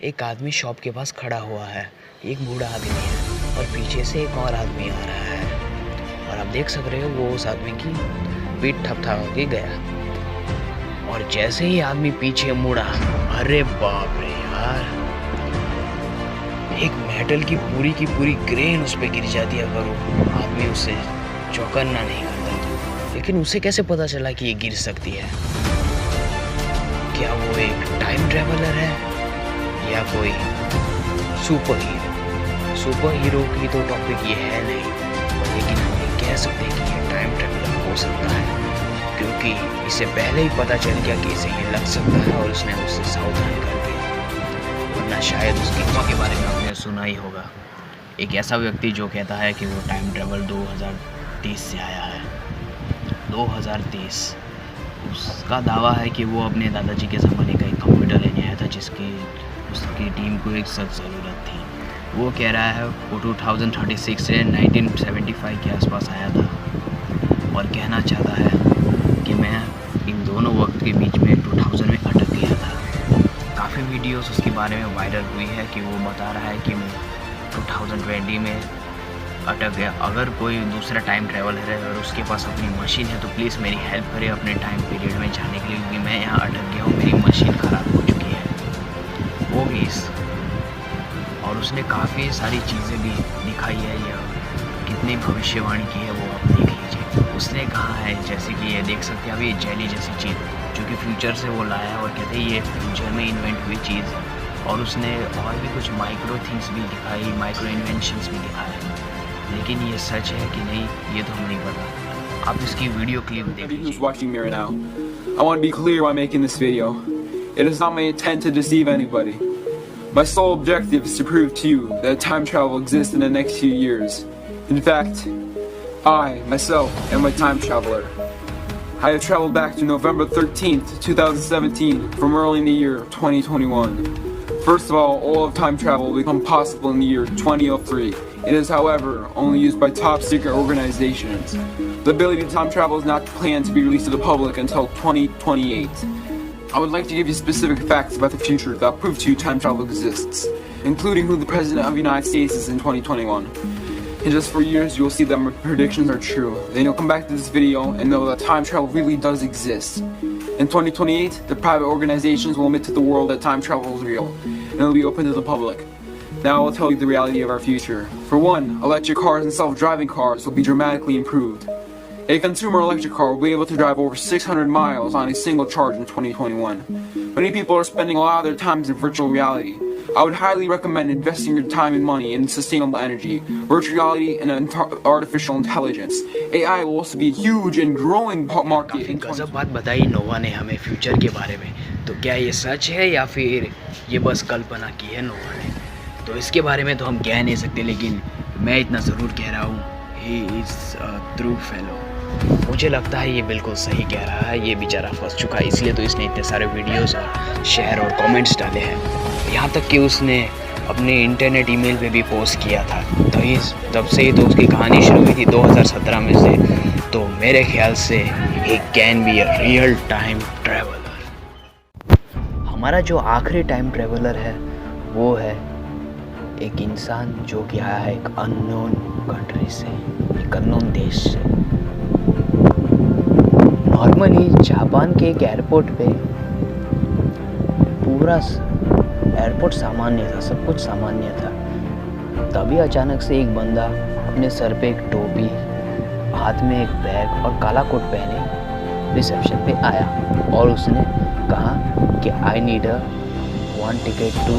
एक आदमी शॉप के पास खड़ा हुआ है। एक बूढ़ा आदमी है और पीछे से एक और आदमी आ रहा है और आप देख सक रहे हो वो उस आदमी की पीठ थपथपा के गया। और जैसे ही आदमी पीछे मुड़ा, अरे बाप रे यार, एक मेटल की पूरी क्रेन उस पर गिर जाती। अगर वो आदमी उसे चौकन्ना नहीं करता तो। लेकिन उसे कैसे पता चला कि ये गिर सकती है? क्या वो एक टाइम ट्रैवलर है या कोई सुपर हीरो की तो टॉपिक ये है नहीं, लेकिन हम ये कह सकते हैं कि ये टाइम ट्रैवलर हो सकता है, क्योंकि इसे पहले ही पता चल गया कि इसे ये लग सकता है और उसने उसे सावधान कर दिया। वरना शायद उसकी माँ के बारे में आपने सुना ही होगा, एक ऐसा व्यक्ति जो कहता है कि वो टाइम ट्रैवल 2030 से आया है। 2030 उसका दावा है कि वो अपने दादाजी के ज़माने का एक कंप्यूटर लेने आया था जिसकी उसकी टीम को एक सख्त ज़रूरत थी। वो कह रहा है वो 2036 से 1975 के आसपास आया था और कहना चाहता है कि मैं इन दोनों वक्त के बीच में 2000 में अटक गया था। काफ़ी वीडियोस उसके बारे में वायरल हुई है कि वो बता रहा है कि मैं 2020 में अटक गया। अगर कोई दूसरा टाइम ट्रैवलर है और उसके पास अपनी मशीन है तो प्लीज़ मेरी हेल्प करें अपने टाइम पीरियड में जाने के लिए, क्योंकि मैं यहाँ अटक गया हूँ, मेरी मशीन ख़राब हो चुकी है। वो भी और उसने काफ़ी सारी चीज़ें भी दिखाई है या कितनी भविष्यवाणी की है वो आप देख लीजिए। उसने कहा है जैसे कि ये देख सकते हैं अभी जेली जैसी चीज़ जो कि फ्यूचर से वो लाया है और कहते हैं ये फ्यूचर में इन्वेंट हुई चीज़। और उसने और भी कुछ माइक्रो थिंग्स भी दिखाई, माइक्रो इन्वेंशंस भी दिखाए, लेकिन ये सच है कि नहीं ये तो हम नहीं पता। आप इसकी वीडियो क्लिप देख लीजिए। Who's watching me right now? I want to be clear while making this video. It is not my intent to deceive anybody. My sole objective is to prove to you that time travel exists in the next few years. In fact, I, myself, am a time traveler. I have traveled back to November 13th, 2017 from early in the year 2021. First of all of time travel will become possible in the year 2003. It is, however, only used by top secret organizations. The ability to time travel is not planned to be released to the public until 2028. I would like to give you specific facts about the future that prove to you time travel exists, including who the President of the United States is in 2021. In just 4 years, you will see that my predictions are true. Then you'll come back to this video and know that time travel really does exist. In 2028, the private organizations will admit to the world that time travel is real, and it will be open to the public. Now I will tell you the reality of our future. For one, electric cars and self-driving cars will be dramatically improved. A consumer electric car will be able to drive over 600 miles on a single charge in 2021. Many people are spending a lot of their time in virtual reality. I would highly recommend investing your time and money in sustainable energy, virtual reality, and artificial intelligence. AI will also be a huge and growing market. काफ़ी गजब बात बताई नोवा ने हमें future के बारे में। तो क्या ये सच है या फिर ये बस कल्पना की है नोवा ने? तो इसके बारे में तो हम कह नहीं सकते, लेकिन मैं इतना ज़रूर कह रहा हूँ, he is a true fellow. मुझे लगता है ये बिल्कुल सही कह रहा है। ये बेचारा फंस चुका है, इसलिए तो इसने इतने सारे वीडियोस और शेयर और कमेंट्स डाले हैं। यहाँ तक कि उसने अपने इंटरनेट ईमेल पे भी पोस्ट किया था। तो इस तब से ही तो उसकी कहानी शुरू हुई थी 2017 में से। तो मेरे ख्याल से he can be a real time traveller. हमारा जो आखिरी टाइम ट्रैवलर है वो है एक इंसान जो कि आया है एक अननोन कंट्री से, एक अननोन देश से। नॉर्मली जापान के एक एयरपोर्ट पे पूरा एयरपोर्ट सामान्य था, सब कुछ सामान्य था। तभी अचानक से एक बंदा अपने सर पे एक टोपी, हाथ में एक बैग और काला कोट पहने रिसेप्शन पे आया और उसने कहा कि I need a 1 ticket to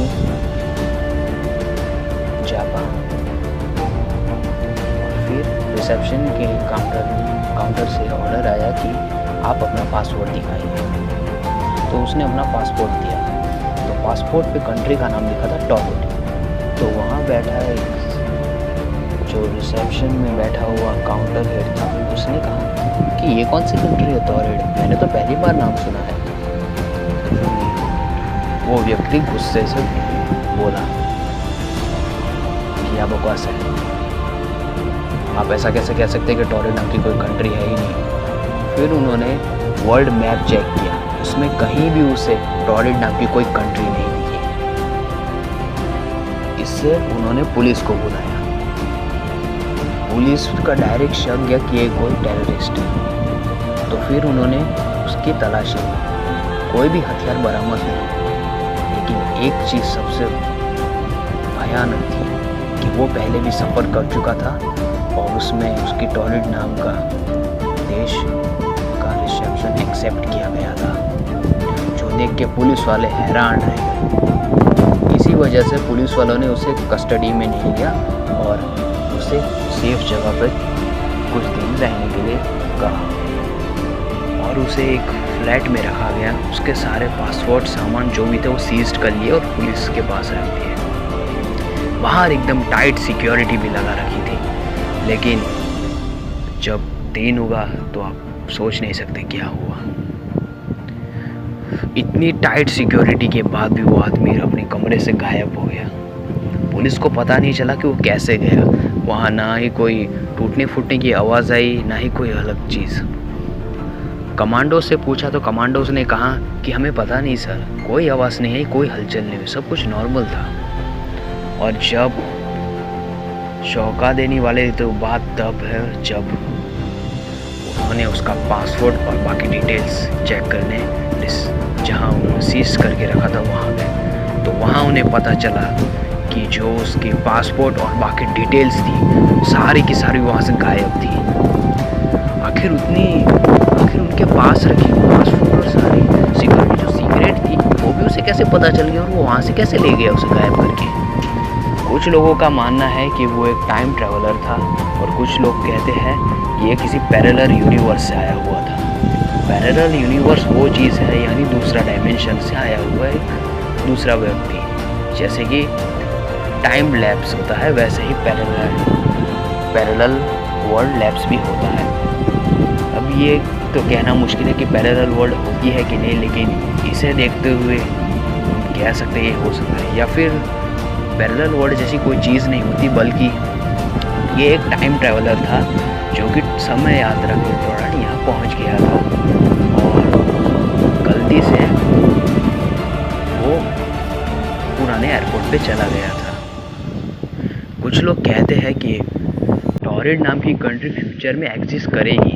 Japan. और फिर रिसेप्शन के काउंटर से ऑर्डर आया कि आप अपना पासपोर्ट दिखाइए। तो उसने अपना पासपोर्ट दिया। तो पासपोर्ट पे कंट्री का नाम लिखा था टोरोंटो। तो वहाँ बैठा एक जो रिसेप्शन में बैठा हुआ काउंटर हेड था, उसने कहा कि ये कौन सी कंट्री है टोरोंटो, मैंने तो पहली बार नाम सुना है। वो व्यक्ति गुस्से से बोला कि आप बकवास है, आप ऐसा कैसे कह सकते हैं कि टोरोंटो नाम की कोई कंट्री है ही नहीं। फिर उन्होंने वर्ल्ड मैप चेक किया, उसमें कहीं भी उसे टोरोंटो नाम की कोई कंट्री नहीं दिखी। से उन्होंने पुलिस को बुलाया। पुलिस का डायरेक्ट शक गया कि ये कोई टेररिस्ट है, तो फिर उन्होंने उसकी तलाशी ली। कोई भी हथियार बरामद नहीं, लेकिन एक चीज़ सबसे भयानक थी कि वो पहले भी सफ़र कर चुका था और उसमें उसकी टॉयलेट नाम का देश का रिसेप्शन एक्सेप्ट किया गया था, जो देख के पुलिस वाले हैरान रह गए। इसी वजह से पुलिस वालों ने उसे कस्टडी में नहीं लिया और उसे सेफ जगह पर कुछ दिन रहने के लिए कहा और उसे एक फ्लैट में रखा गया। उसके सारे पासपोर्ट सामान जो भी थे वो सीज्ड कर लिए और पुलिस के पास रख दिए। बाहर एकदम टाइट सिक्योरिटी भी लगा रखी थी, लेकिन जब दिन हुआ तो आप सोच नहीं सकते क्या हुआ। इतनी टाइट सिक्योरिटी के बाद भी वो आदमी अपने कमरे से गायब हो गया। पुलिस को पता नहीं चला कि वो कैसे गया। वहाँ ना ही कोई टूटने फूटने की आवाज़ आई, ना ही कोई अलग चीज़। कमांडो से पूछा तो कमांडोज ने कहा कि हमें पता नहीं सर, कोई आवाज़ नहीं आई, कोई हलचल नहीं हुई, सब कुछ नॉर्मल था। और जब चौंका देने वाले तो बात तब है जब उन्होंने उसका पासपोर्ट और बाकी डिटेल्स चेक करने जहाँ उन्होंने सीज करके रखा था वहाँ गए, तो वहाँ उन्हें पता चला कि जो उसके पासपोर्ट और बाकी डिटेल्स थी सारी की सारी वहाँ से गायब थी। आखिर उनके पास रखी पासपोर्ट और सारी सिक्योरिटी जो सीक्रेट थी वो भी उसे कैसे पता चल गया और वो वहाँ से कैसे ले गया उसे गायब करके। कुछ लोगों का मानना है कि वो एक टाइम ट्रैवलर था और कुछ लोग कहते हैं ये किसी पैरेलल यूनिवर्स से आया हुआ था। पैरेलल यूनिवर्स वो चीज़ है यानी दूसरा डायमेंशन से आया हुआ एक दूसरा व्यक्ति, जैसे कि टाइम लैप्स होता है वैसे ही पैरेलल वर्ल्ड लैप्स भी होता है। अब ये तो कहना मुश्किल है कि पैरेलल वर्ल्ड होती है कि नहीं, लेकिन इसे देखते हुए हम कह सकते हैं ये हो सकता है। या फिर पैरेलल वर्ल्ड जैसी कोई चीज़ नहीं होती, बल्कि ये एक टाइम ट्रैवलर था जो कि समय यात्रा के दौरान यहाँ पहुँच गया था और गलती से वो पुराने एयरपोर्ट पे चला गया था। कुछ लोग कहते हैं कि टॉरिड नाम की कंट्री फ्यूचर में एग्जिस्ट करेगी।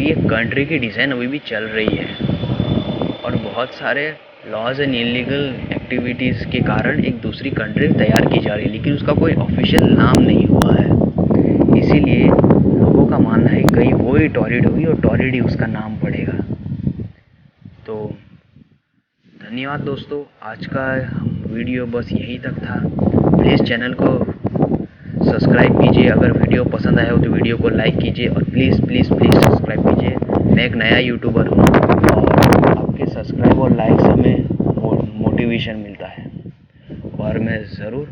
ये कंट्री की डिज़ाइन अभी भी चल रही है और बहुत सारे लॉज एंड इलीगल एक्टिविटीज़ के कारण एक दूसरी कंट्री तैयार की जा रही है, लेकिन उसका कोई ऑफिशियल नाम नहीं हुआ है। इसीलिए लोगों का मानना है कहीं वो ही टॉरिड होगी और टॉरिड ही उसका नाम पड़ेगा। तो धन्यवाद दोस्तों, आज का वीडियो बस यहीं तक था। प्लीज़ चैनल को सब्सक्राइब कीजिए, अगर वीडियो पसंद आया हो तो वीडियो को लाइक कीजिए और प्लीज़ प्लीज़ प्लीज़ सब्सक्राइब कीजिए। मैं एक नया यूट्यूबर हूँ और आपके सब्सक्राइब और लाइक से हमें मोटिवेशन मिलता है और मैं ज़रूर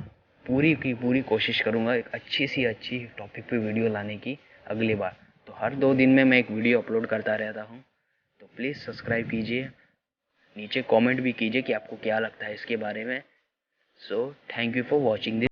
पूरी की पूरी कोशिश करूँगा एक अच्छी टॉपिक पे वीडियो लाने की अगली बार। तो हर 2 दिन में मैं एक वीडियो अपलोड करता रहता हूँ, तो प्लीज़ सब्सक्राइब कीजिए। नीचे कमेंट भी कीजिए कि आपको क्या लगता है इसके बारे में। So thank you for watching this.